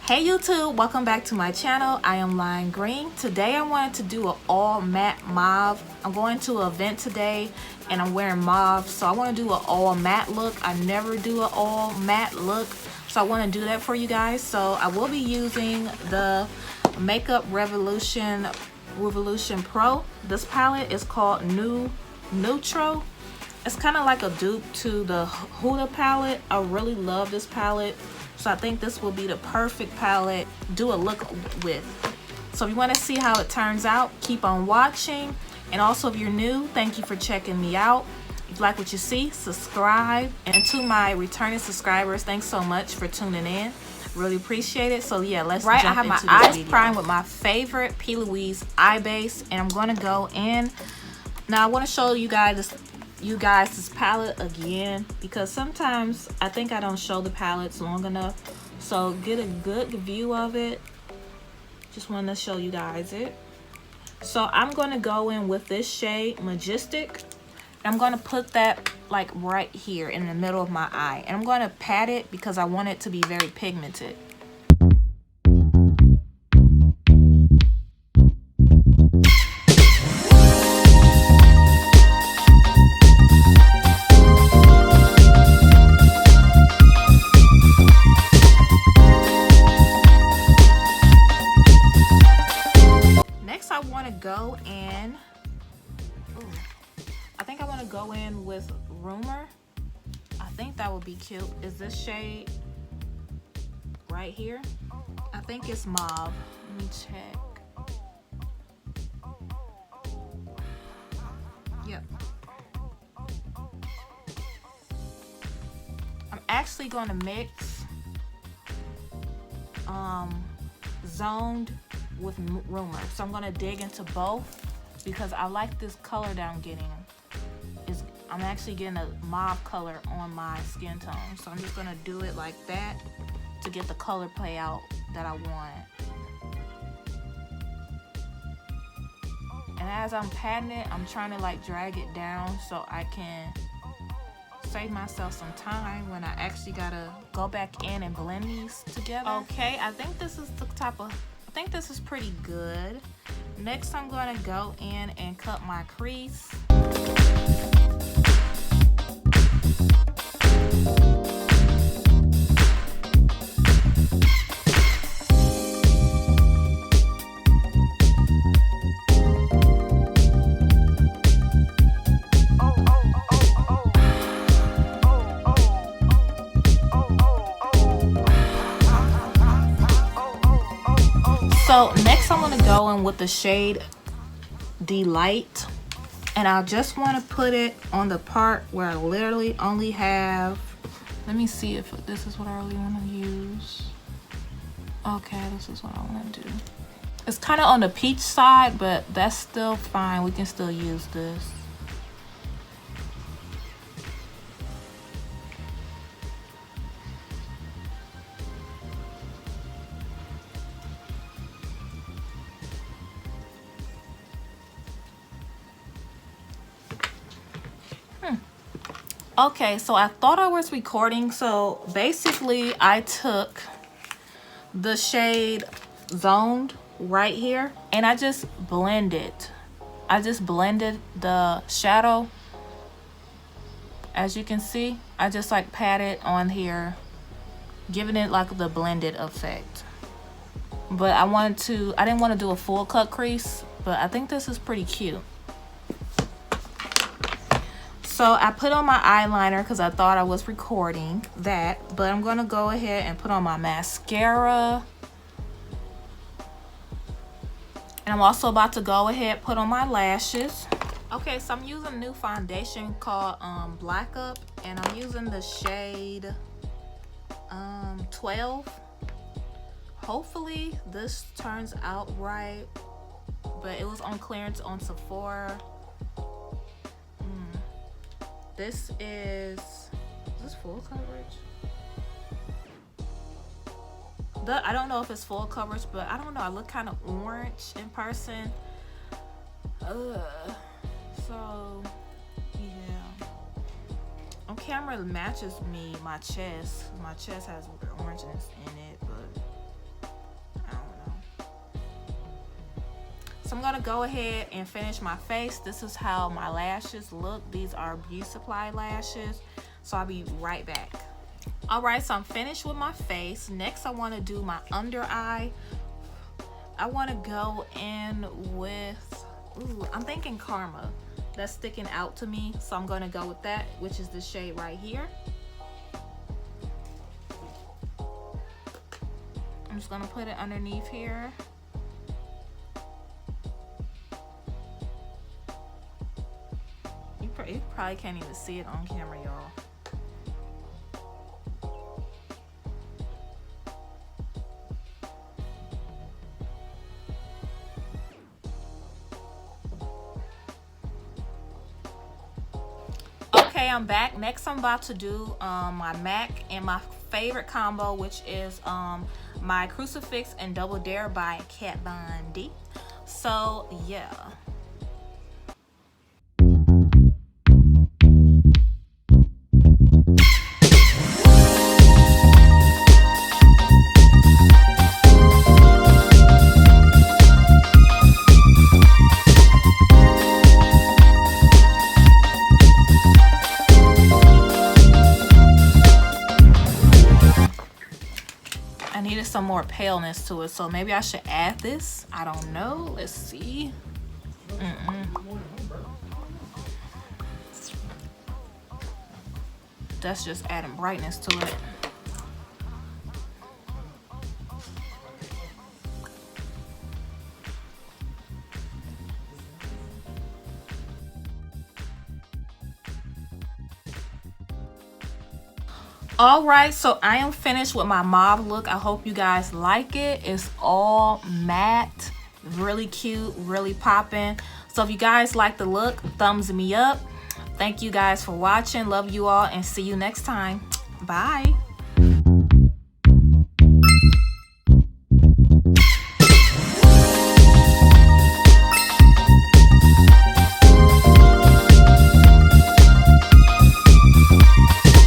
Hey YouTube, welcome back to my channel. I am Lime Green. Today I wanted to do an all matte mauve. I'm going to an event today and I'm wearing mauve, so I want to do an all matte look. I never do an all matte look, so I want to do that for you guys. So I will be using the Makeup Revolution Pro. This palette is called Neutral. It's kind of like a dupe to the Huda palette. I really love this palette. So I think this will be the perfect palette to do a look with. So if you want to see how it turns out, keep on watching. And also if you're new, thank you for checking me out. If you like what you see, subscribe. And to my returning subscribers, thanks so much for tuning in. Really appreciate it. So yeah, let's jump into this video. I have my eyes primed with my favorite P. Louise eye base. And I'm going to go in. Now I want to show you guys this palette again, because sometimes I think I don't show the palettes long enough, so get a good view of it. Just want to show you guys it. So I'm going to go in with this shade Majestic. I'm going to put that like right here in the middle of my eye, and I'm going to pat it because I want it to be very pigmented. Go in, I think I want to go in with Rumor. I think that would be cute. Is this shade right here? I think it's mauve. Let me check. Yep. I'm actually going to mix Zoned with Rumor, so I'm gonna dig into both because I like this color that I'm getting. I'm actually getting a mauve color on my skin tone, so I'm just gonna do it like that to get the color play out that I want. And as I'm patting it, I'm trying to like drag it down so I can save myself some time when I actually gotta go back in and blend these together. Okay, I think this is the type of I think this is pretty good. Next, I'm going to go in and cut my crease. So next I'm going to go in with the shade Delight, and I just want to put it on the part where I literally only have, let me see if this is what I really want to use. Okay, this is what I want to do. It's kind of on the peach side, but that's still fine. We can still use this. Okay, so I thought I was recording. So basically I took the shade Zoned right here and I just blended. I just blended the shadow. As you can see, I just like patted on here, giving it like the blended effect. But I didn't want to do a full cut crease, but I think this is pretty cute. So I put on my eyeliner because I thought I was recording that, but I'm going to go ahead and put on my mascara. And I'm also about to go ahead and put on my lashes. Okay, so I'm using a new foundation called Black Up, and I'm using the shade 12. Hopefully this turns out right, but it was on clearance on Sephora. This is this full coverage? I don't know if it's full coverage, but I don't know. I look kind of orange in person. So yeah. On camera it matches my chest. My chest has orangeness in it, but So I'm gonna go ahead and finish my face. This is how my lashes look. These are Beauty Supply lashes. So I'll be right back. All right, so I'm finished with my face. Next, I want to do my under eye. I want to go in with, I'm thinking Karma. That's sticking out to me, so I'm going to go with that, which is the shade right here. I'm just going to put it underneath here. You probably can't even see it on camera, y'all. Okay, I'm back. Next, I'm about to do my MAC and my favorite combo, which is my Crucifix and Double Dare by Kat Von D. So, yeah. I needed some more paleness to it, so maybe I should add this. I don't know. Let's see. That's just adding brightness to it. All right, so I am finished with my mauve look. I hope you guys like it. It's all matte, really cute, really popping. So if you guys like the look, thumbs me up. Thank you guys for watching. Love you all and see you next time. Bye.